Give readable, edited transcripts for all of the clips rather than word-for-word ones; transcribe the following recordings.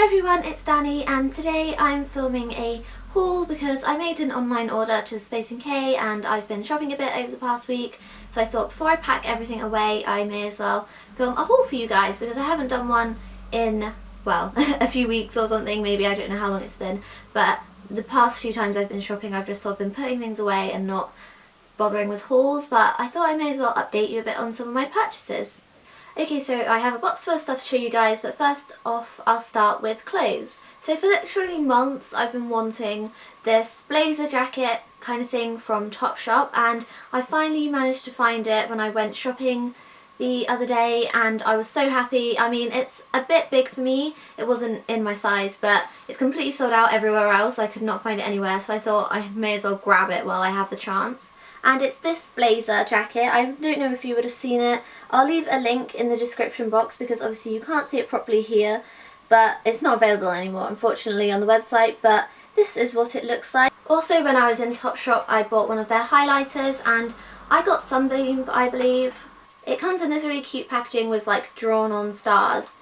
Hi everyone, it's Danny and today I'm filming a haul because I made an online order to Space & K and I've been shopping a bit over the past week, so I thought before I pack everything away I may as well film a haul for you guys because I haven't done one in, well, a few weeks or something, maybe. I don't know how long it's been, but the past few times I've been shopping I've just sort of been putting things away and not bothering with hauls, but I thought I may as well update you a bit on some of my purchases. Okay, so I have a box full of stuff to show you guys, but first off I'll start with clothes. So for literally months I've been wanting this blazer jacket kind of thing from Topshop, and I finally managed to find it when I went shopping the other day and I was so happy. I mean, it's a bit big for me, it wasn't in my size, but it's completely sold out everywhere else. I could not find it anywhere, so I thought I may as well grab it while I have the chance. And it's this blazer jacket. I don't know if you would have seen it. I'll leave a link in the description box because obviously you can't see it properly here, but it's not available anymore unfortunately on the website, but this is what it looks like. Also, when I was in Topshop I bought one of their highlighters and I got Sunbeam, I believe. It comes in this really cute packaging with like drawn on stars,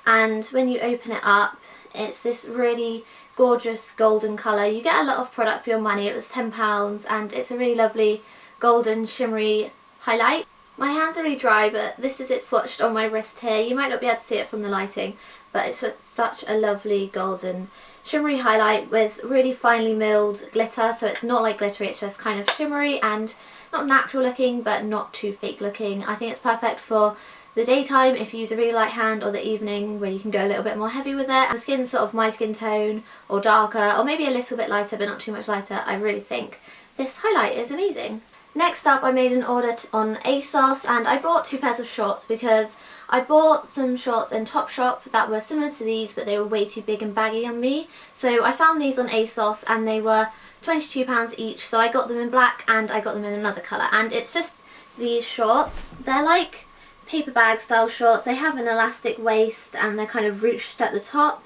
and when you open it up it's this really gorgeous golden colour. You get a lot of product for your money. It was £10 and it's a really lovely golden shimmery highlight. My hands are really dry, but this is it swatched on my wrist here. You might not be able to see it from the lighting, but it's such a lovely golden shimmery highlight with really finely milled glitter, so it's not like glittery, it's just kind of shimmery and not natural looking but not too fake looking. I think it's perfect for the daytime if you use a really light hand, or the evening where you can go a little bit more heavy with it. My skin's sort of my skin tone or darker, or maybe a little bit lighter but not too much lighter. I really think this highlight is amazing. Next up I made an order on ASOS and I bought 2 pairs of shorts because I bought some shorts in Topshop that were similar to these but they were way too big and baggy on me. So I found these on ASOS and they were £22 each, so I got them in black and I got them in another colour. And it's just these shorts. They're like paper bag style shorts. They have an elastic waist and they're kind of ruched at the top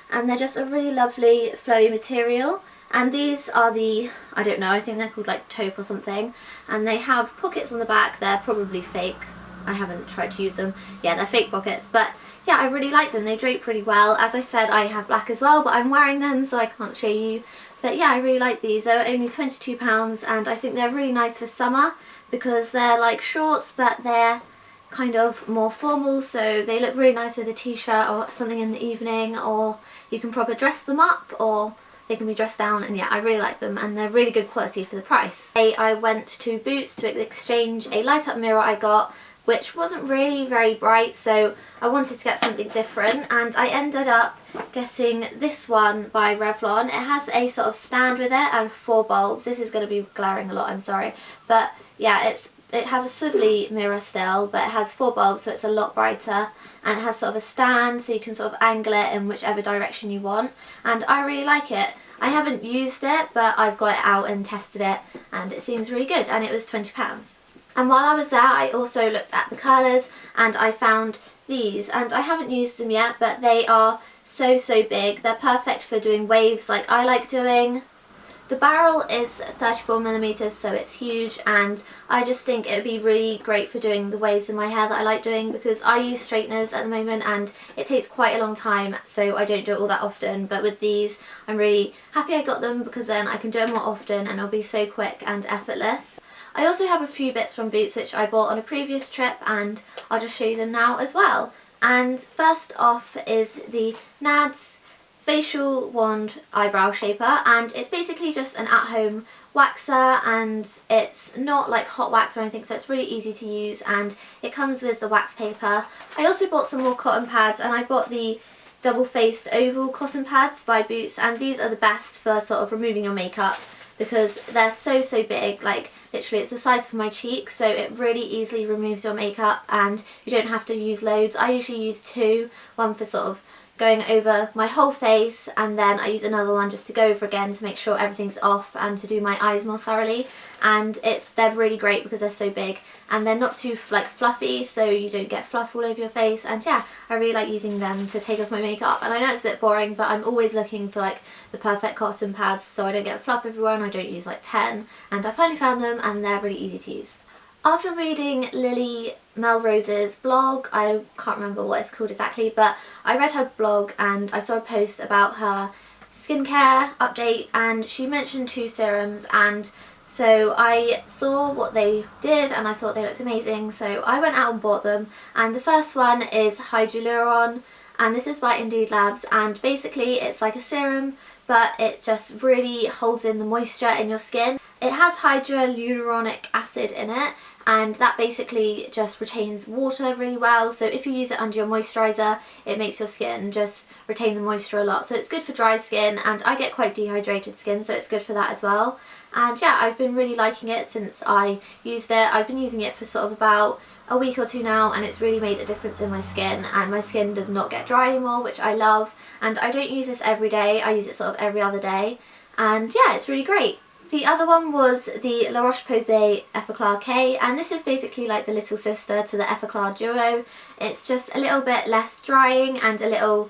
and they're just a really lovely flowy material. And these are the, I don't know, I think they're called like taupe or something, and they have pockets on the back. They're probably fake. I haven't tried to use them. Yeah, they're fake pockets, but yeah, I really like them. They drape really well. As I said, I have black as well, but I'm wearing them so I can't show you. But yeah, I really like these. They were only £22 and I think they're really nice for summer because they're like shorts but they're kind of more formal, so they look really nice with a t-shirt or something in the evening, or you can proper dress them up or they can be dressed down, and yeah, I really like them and they're really good quality for the price. I went to Boots to exchange a light up mirror I got, which wasn't really very bright, so I wanted to get something different and I ended up getting this one by Revlon. It has a sort of stand with it and 4 bulbs. This is going to be glaring a lot, I'm sorry, but yeah, it has a swivelly mirror still, but it has 4 bulbs, so it's a lot brighter, and it has sort of a stand so you can sort of angle it in whichever direction you want, and I really like it. I haven't used it, but I've got it out and tested it and it seems really good, and it was £20. And while I was there I also looked at the curlers and I found these, and I haven't used them yet, but they are so big. They're perfect for doing waves like I like doing. The barrel is 34mm, so it's huge, and I just think it would be really great for doing the waves in my hair that I like doing, because I use straighteners at the moment and it takes quite a long time, so I don't do it all that often. But with these I'm really happy I got them because then I can do it more often and it'll be so quick and effortless. I also have a few bits from Boots which I bought on a previous trip and I'll just show you them now as well. And first off is the Nads facial wand eyebrow shaper, and it's basically just an at-home waxer and it's not like hot wax or anything, so it's really easy to use and it comes with the wax paper. I also bought some more cotton pads, and I bought the double-faced oval cotton pads by Boots, and these are the best for sort of removing your makeup because they're so big, like literally it's the size of my cheek, so it really easily removes your makeup and you don't have to use loads. I usually use 2, one for sort of going over my whole face, and then I use another one just to go over again to make sure everything's off and to do my eyes more thoroughly. And they're really great because they're so big and they're not too like fluffy, so you don't get fluff all over your face. And yeah, I really like using them to take off my makeup. And I know it's a bit boring, but I'm always looking for like the perfect cotton pads so I don't get fluff everywhere and I don't use like 10, and I finally found them and they're really easy to use. After reading Lily Melrose's blog, I can't remember what it's called exactly, but I read her blog and I saw a post about her skincare update, and she mentioned 2 serums, and so I saw what they did and I thought they looked amazing, so I went out and bought them. And the first one is Hyaluron, and this is by Indeed Labs, and basically it's like a serum but it just really holds in the moisture in your skin. It has hyaluronic acid in it, and that basically just retains water really well, so if you use it under your moisturiser it makes your skin just retain the moisture a lot. So it's good for dry skin, and I get quite dehydrated skin, so it's good for that as well. And yeah, I've been really liking it since I used it. I've been using it for sort of about a week or 2 now, and it's really made a difference in my skin, and my skin does not get dry anymore, which I love. And I don't use this every day, I use it sort of every other day, and yeah, it's really great. The other one was the La Roche-Posay Effaclar K, and this is basically like the little sister to the Effaclar Duo. It's just a little bit less drying and a little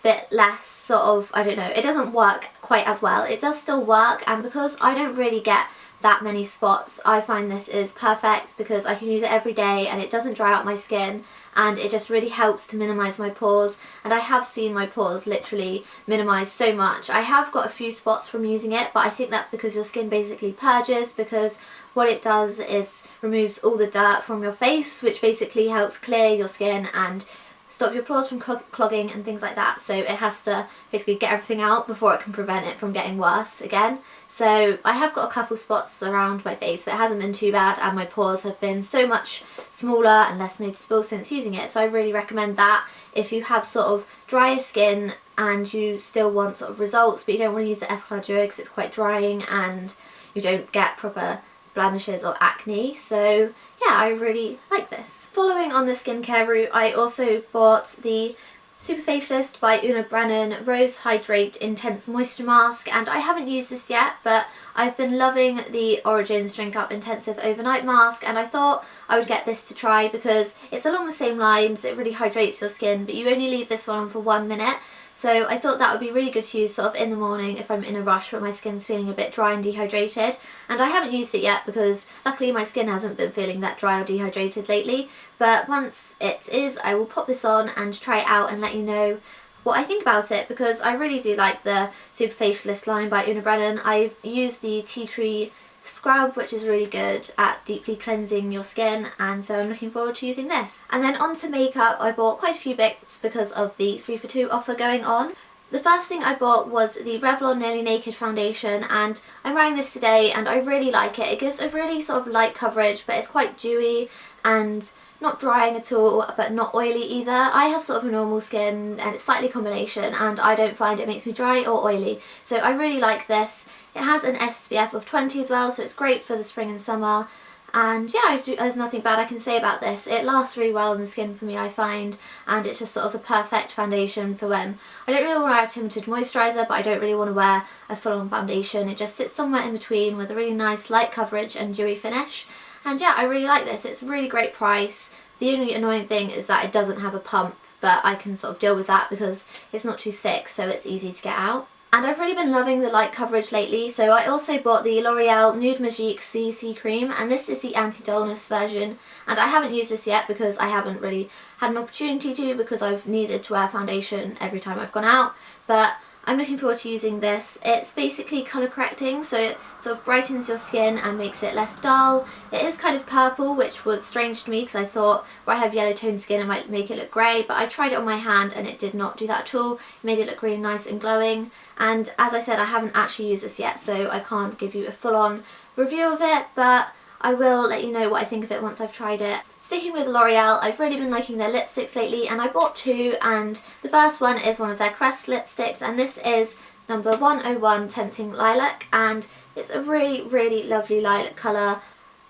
bit less sort of, I don't know, it doesn't work quite as well. It does still work, and because I don't really get that many spots, I find this is perfect because I can use it every day and it doesn't dry out my skin, and it just really helps to minimise my pores. And I have seen my pores literally minimise so much. I have got a few spots from using it, but I think that's because your skin basically purges, because what it does is removes all the dirt from your face, which basically helps clear your skin and stop your pores from clogging and things like that. So it has to basically get everything out before it can prevent it from getting worse again. So I have got a couple spots around my face, but it hasn't been too bad, and my pores have been so much smaller and less noticeable since using it. So I really recommend that if you have sort of drier skin and you still want sort of results, but you don't want to use the Effaclar Duo because it's quite drying and you don't get proper blemishes or acne. So yeah, I really like this. Following on the skincare route, I also bought the Superfacialist by Una Brennan Rose Hydrate Intense Moisture Mask, and I haven't used this yet, but I've been loving the Origins Drink Up Intensive Overnight Mask, and I thought I would get this to try because it's along the same lines. It really hydrates your skin, but you only leave this one on for 1 minute. So I thought that would be really good to use sort of in the morning if I'm in a rush but my skin's feeling a bit dry and dehydrated. And I haven't used it yet because luckily my skin hasn't been feeling that dry or dehydrated lately. But once it is, I will pop this on and try it out and let you know what I think about it, because I really do like the Superfacialist line by Una Brennan. I've used the Tea Tree scrub, which is really good at deeply cleansing your skin, and so I'm looking forward to using this. And then on to makeup, I bought quite a few bits because of the 3 for 2 offer going on. The first thing I bought was the Revlon Nearly Naked foundation, and I'm wearing this today and I really like it. It gives a really sort of light coverage, but it's quite dewy and not drying at all, but not oily either. I have sort of a normal skin and it's slightly combination, and I don't find it makes me dry or oily, so I really like this. It has an SPF of 20 as well, so it's great for the spring and summer. And yeah, there's nothing bad I can say about this. It lasts really well on the skin for me, I find, and it's just sort of the perfect foundation for when I don't really want to wear a tinted moisturiser, but I don't really want to wear a full-on foundation. It just sits somewhere in between with a really nice light coverage and dewy finish. And yeah, I really like this. It's a really great price. The only annoying thing is that it doesn't have a pump, but I can sort of deal with that because it's not too thick, so it's easy to get out. And I've really been loving the light coverage lately, so I also bought the L'Oreal Nude Magique CC Cream, and this is the anti-dullness version. And I haven't used this yet because I haven't really had an opportunity to, because I've needed to wear foundation every time I've gone out, but I'm looking forward to using this. It's basically colour correcting, so it sort of brightens your skin and makes it less dull. It is kind of purple, which was strange to me because I thought where I have yellow toned skin it might make it look grey, but I tried it on my hand and it did not do that at all. It made it look really nice and glowing, and as I said, I haven't actually used this yet, so I can't give you a full-on review of it, but I will let you know what I think of it once I've tried it. Sticking with L'Oreal, I've really been liking their lipsticks lately, and I bought 2, and the first one is one of their Crest lipsticks, and this is number 101 Tempting Lilac, and it's a really, really lovely lilac colour.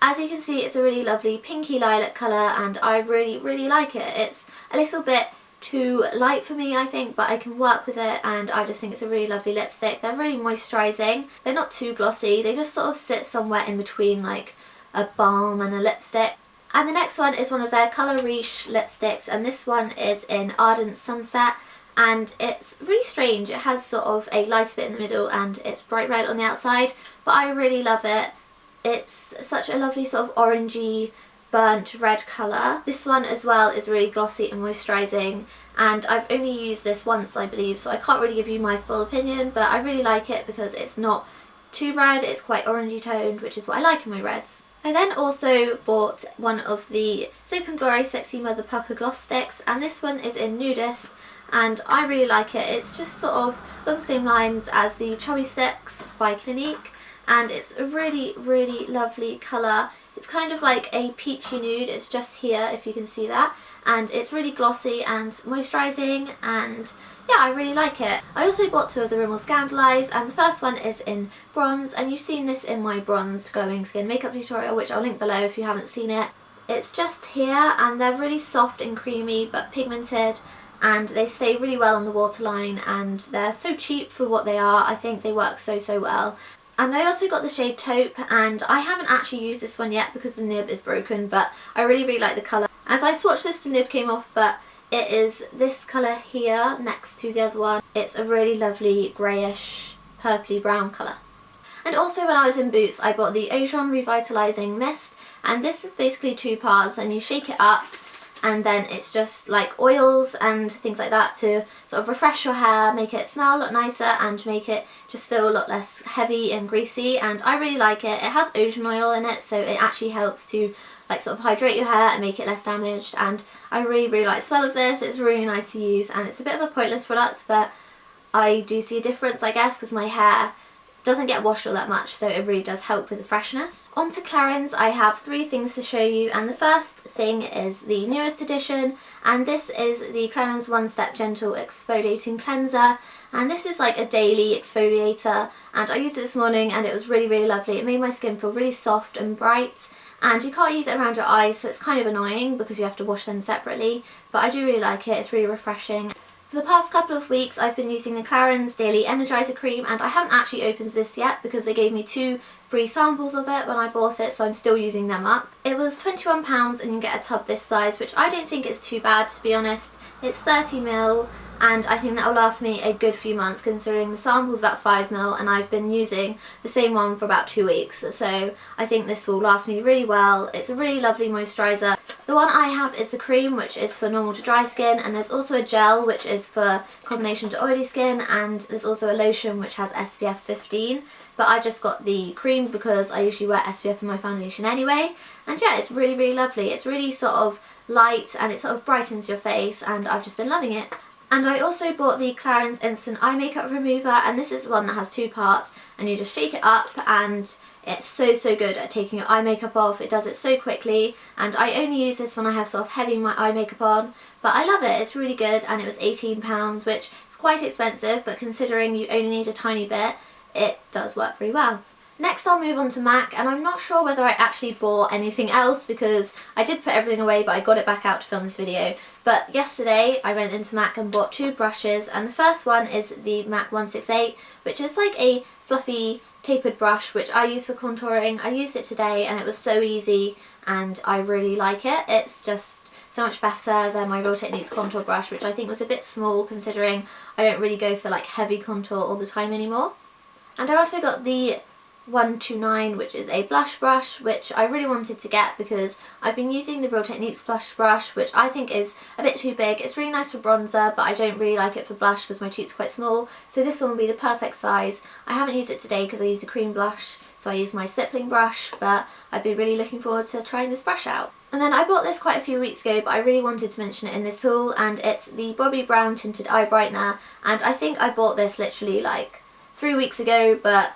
As you can see, it's a really lovely pinky lilac colour, and I really, really like it. It's a little bit too light for me, I think, but I can work with it, and I just think it's a really lovely lipstick. They're really moisturising. They're not too glossy. They just sort of sit somewhere in between like a balm and a lipstick. And the next one is one of their Colour Riche lipsticks, and this one is in Ardent Sunset, and it's really strange. It has sort of a light bit in the middle and it's bright red on the outside, but I really love it. It's such a lovely sort of orangey burnt red colour. This one as well is really glossy and moisturising, and I've only used this once I believe, so I can't really give you my full opinion, but I really like it because it's not too red, it's quite orangey toned, which is what I like in my reds. I then also bought one of the Soap & Glory Sexy Mother Pucker Gloss Sticks, and this one is in Nudist, and I really like it. It's just sort of along the same lines as the Chubby Sticks by Clinique, and it's a really, really lovely colour. It's kind of like a peachy nude, it's just here if you can see that, and it's really glossy and moisturising, and yeah, I really like it. I also bought two of the Rimmel Scandaleyes, and the first one is in bronze, and you've seen this in my bronzed glowing skin makeup tutorial, which I'll link below if you haven't seen it. It's just here, and they're really soft and creamy but pigmented, and they stay really well on the waterline, and they're so cheap for what they are. I think they work so well. And I also got the shade Taupe, and I haven't actually used this one yet because the nib is broken, but I really like the colour. As I swatched this, the nib came off, but it is this colour here next to the other one. It's a really lovely greyish purpley brown colour. And also when I was in Boots, I bought the Ojon Revitalising Mist, and this is basically 2 parts, and you shake it up, and then it's just like oils and things like that to sort of refresh your hair, make it smell a lot nicer, and make it just feel a lot less heavy and greasy, and I really like it. It has ocean oil in it, so it actually helps to like sort of hydrate your hair and make it less damaged, and I really like the smell of this. It's really nice to use, and it's a bit of a pointless product, but I do see a difference, I guess, because my hair doesn't get washed all that much, so it really does help with the freshness. On to Clarins, I have 3 things to show you, and the first thing is the newest edition, and this is the Clarins One Step Gentle Exfoliating Cleanser, and this is like a daily exfoliator, and I used it this morning and it was really lovely. It made my skin feel really soft and bright, and you can't use it around your eyes, so it's kind of annoying because you have to wash them separately, but I do really like it. It's really refreshing. For the past couple of weeks I've been using the Clarins Daily Energizer Cream, and I haven't actually opened this yet because they gave me 2 free samples of it when I bought it, so I'm still using them up. It was £21 and you get a tub this size, which I don't think is too bad, to be honest. It's 30ml, and I think that will last me a good few months considering the sample's about 5ml and I've been using the same one for about 2 weeks, so I think this will last me really well. It's a really lovely moisturiser. The one I have is the cream, which is for normal to dry skin, and there's also a gel which is for combination to oily skin, and there's also a lotion which has SPF 15, but I just got the cream because I usually wear SPF in my foundation anyway, and yeah, it's really lovely. It's really sort of light and it sort of brightens your face, and I've just been loving it. And I also bought the Clarins Instant Eye Makeup Remover, and this is the one that has 2 parts, and you just shake it up, and it's so good at taking your eye makeup off. It does it so quickly, and I only use this when I have sort of heavy eye makeup on, but I love it. It's really good, and it was £18, which is quite expensive, but considering you only need a tiny bit, it does work really well. Next I'll move on to MAC, and I'm not sure whether I actually bought anything else because I did put everything away, but I got it back out to film this video. But yesterday I went into MAC and bought 2 brushes, and the first one is the MAC 168, which is like a fluffy tapered brush which I use for contouring. I used it today and it was so easy and I really like it. It's just so much better than my Real Techniques contour brush, which I think was a bit small considering I don't really go for like heavy contour all the time anymore. And I also got the 129, which is a blush brush, which I really wanted to get because I've been using the Real Techniques blush brush, which I think is a bit too big. It's really nice for bronzer, but I don't really like it for blush because my cheeks are quite small, so this one will be the perfect size. I haven't used it today because I used a cream blush, so I used my stippling brush, but I'd be really looking forward to trying this brush out. And then I bought this quite a few weeks ago, but I really wanted to mention it in this haul, and it's the Bobbi Brown Tinted Eye Brightener, and I think I bought this literally like 3 weeks ago, but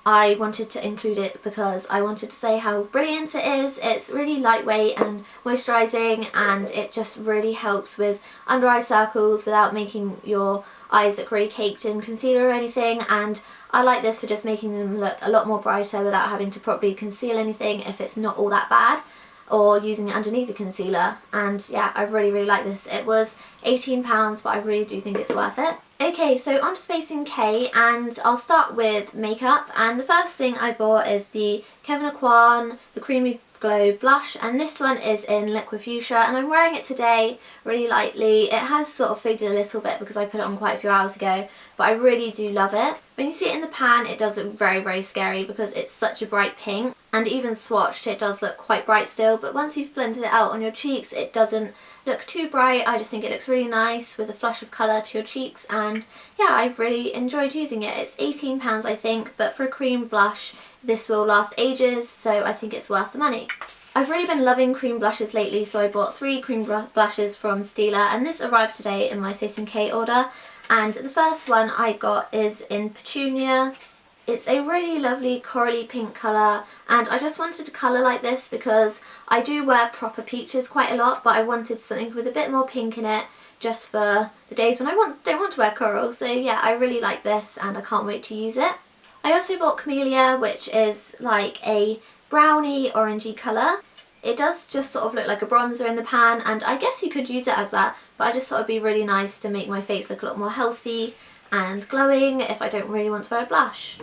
I wanted to include it because I wanted to say how brilliant it is. It's really lightweight and moisturising, and it just really helps with under eye circles without making your eyes look really caked in concealer or anything, and I like this for just making them look a lot more brighter without having to properly conceal anything if it's not all that bad, or using it underneath the concealer. And yeah, I really like this. It was £18, but I really do think it's worth it. Okay, so on to Spacing K, and I'll start with makeup, and the first thing I bought is the Kevyn Aucoin, the Creamy Glow blush, and this one is in Liquid Fuchsia, and I'm wearing it today really lightly. It has sort of faded a little bit because I put it on quite a few hours ago, but I really do love it. When you see it in the pan, it does look very, very scary because it's such a bright pink, and even swatched it does look quite bright still, but once you've blended it out on your cheeks it doesn't look too bright. I just think it looks really nice with a flush of colour to your cheeks, and yeah, I've really enjoyed using it. It's £18 I think, but for a cream blush this will last ages, so I think it's worth the money. I've really been loving cream blushes lately, so I bought 3 cream blushes from Stila, and this arrived today in my Space NK order, and the first one I got is in Petunia. It's a really lovely corally pink colour, and I just wanted a colour like this because I do wear proper peaches quite a lot, but I wanted something with a bit more pink in it just for the days when I don't want to wear coral. So yeah, I really like this and I can't wait to use it. I also bought Camellia, which is like a browny orangey colour. It does just sort of look like a bronzer in the pan, and I guess you could use it as that, but I just thought it'd be really nice to make my face look a lot more healthy and glowing if I don't really want to wear a blush.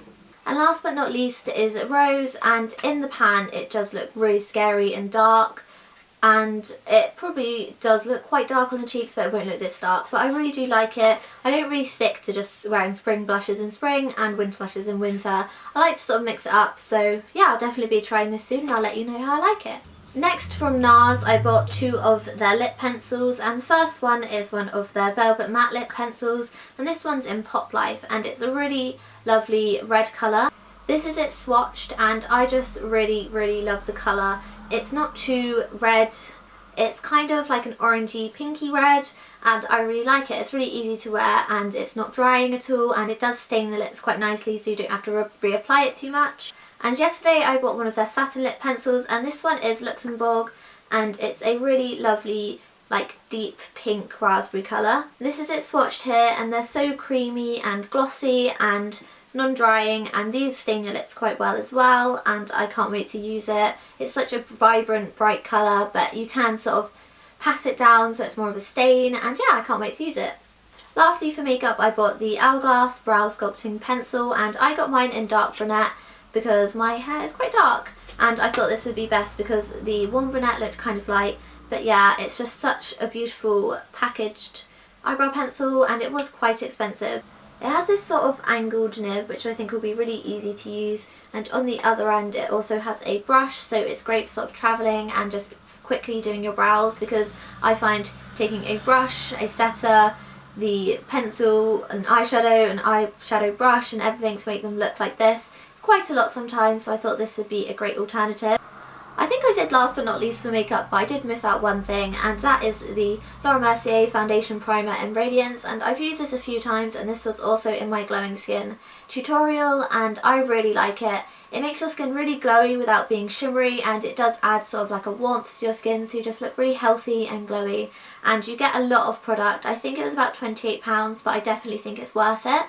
And last but not least is Rose, and in the pan it does look really scary and dark, and it probably does look quite dark on the cheeks, but it won't look this dark. But I really do like it. I don't really stick to just wearing spring blushes in spring and winter blushes in winter. I like to sort of mix it up, so yeah, I'll definitely be trying this soon and I'll let you know how I like it. Next, from NARS, I bought 2 of their lip pencils, and the first one is one of their Velvet Matte Lip Pencils, and this one's in Pop Life, and it's a really lovely red colour. This is it swatched, and I just really, really love the colour. It's not too red, it's kind of like an orangey pinky red, and I really like it. It's really easy to wear and it's not drying at all, and it does stain the lips quite nicely so you don't have to reapply it too much. And yesterday I bought one of their satin lip pencils, and this one is Luxembourg, and it's a really lovely like deep pink raspberry colour. This is it swatched here, and they're so creamy and glossy and non-drying, and these stain your lips quite well as well, and I can't wait to use it. It's such a vibrant bright colour, but you can sort of pat it down so it's more of a stain, and yeah, I can't wait to use it. Lastly, for makeup I bought the Hourglass Brow Sculpting Pencil, and I got mine in dark brunette because my hair is quite dark, and I thought this would be best because the warm brunette looked kind of light. But yeah, it's just such a beautiful packaged eyebrow pencil, and it was quite expensive. It has this sort of angled nib which I think will be really easy to use, and on the other end it also has a brush, so it's great for sort of travelling and just quickly doing your brows, because I find taking a brush, a setter, the pencil, an eyeshadow brush and everything to make them look like this, it's quite a lot sometimes, so I thought this would be a great alternative. I think I said last but not least for makeup, but I did miss out one thing, and that is the Laura Mercier Foundation Primer in Radiance, and I've used this a few times, and this was also in my glowing skin tutorial, and I really like it. It makes your skin really glowy without being shimmery, and it does add sort of like a warmth to your skin, so you just look really healthy and glowy, and you get a lot of product. I think it was about £28, but I definitely think it's worth it.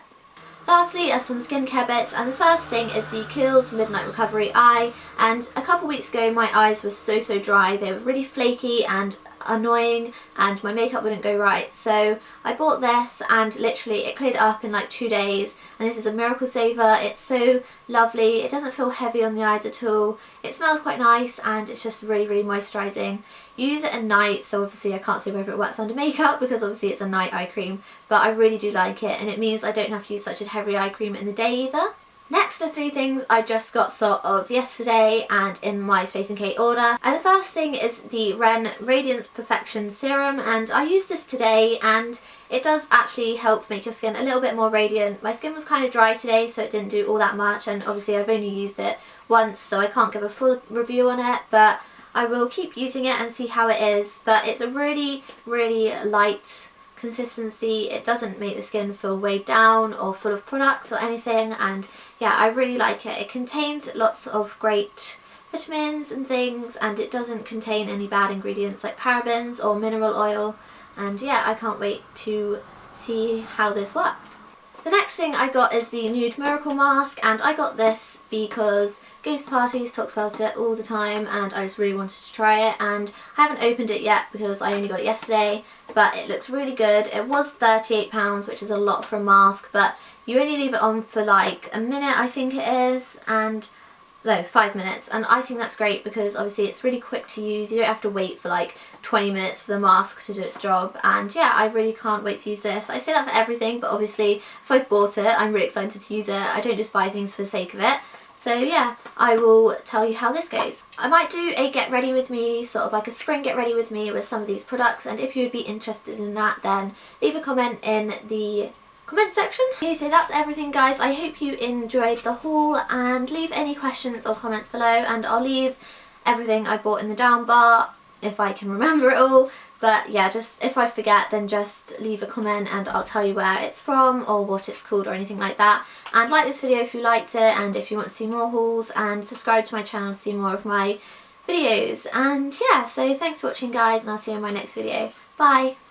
Lastly are some skincare bits, and the first thing is the Kiehl's Midnight Recovery Eye, and a couple weeks ago my eyes were so dry. They were really flaky and annoying, and my makeup wouldn't go right, so I bought this and literally it cleared up in like 2 days, and this is a miracle saver. It's so lovely, it doesn't feel heavy on the eyes at all, it smells quite nice, and it's just really, really moisturising. You use it at night, so obviously I can't say whether it works under makeup because obviously it's a night eye cream, but I really do like it, and it means I don't have to use such a heavy eye cream in the day either. Next are 3 things I just got sort of yesterday and in my Space NK order. And the first thing is the Ren Radiance Perfection Serum, and I used this today and it does actually help make your skin a little bit more radiant. My skin was kind of dry today, so it didn't do all that much, and obviously I've only used it once, so I can't give a full review on it, but I will keep using it and see how it is. But it's a really, really light consistency. It doesn't make the skin feel weighed down or full of products or anything, and yeah, I really like it. It contains lots of great vitamins and things, and it doesn't contain any bad ingredients like parabens or mineral oil, and yeah, I can't wait to see how this works. The next thing I got is the Nude Miracle Mask, and I got this because Ghost Parties talks about it all the time and I just really wanted to try it, and I haven't opened it yet because I only got it yesterday, but it looks really good. It was £38, which is a lot for a mask, but you only leave it on for like a minute I think it is, and no, 5 minutes, and I think that's great because obviously it's really quick to use. You don't have to wait for like 20 minutes for the mask to do its job, and yeah, I really can't wait to use this. I say that for everything, but obviously if I've bought it, I'm really excited to use it. I don't just buy things for the sake of it. So yeah, I will tell you how this goes. I might do a get ready with me, sort of like a spring get ready with me with some of these products, and if you would be interested in that, then leave a comment in the comment section. Okay, so that's everything guys. I hope you enjoyed the haul, and leave any questions or comments below, and I'll leave everything I bought in the down bar if I can remember it all. But yeah, just if I forget, then just leave a comment and I'll tell you where it's from or what it's called or anything like that. And like this video if you liked it, and if you want to see more hauls, and subscribe to my channel to see more of my videos. And yeah, so thanks for watching guys, and I'll see you in my next video. Bye!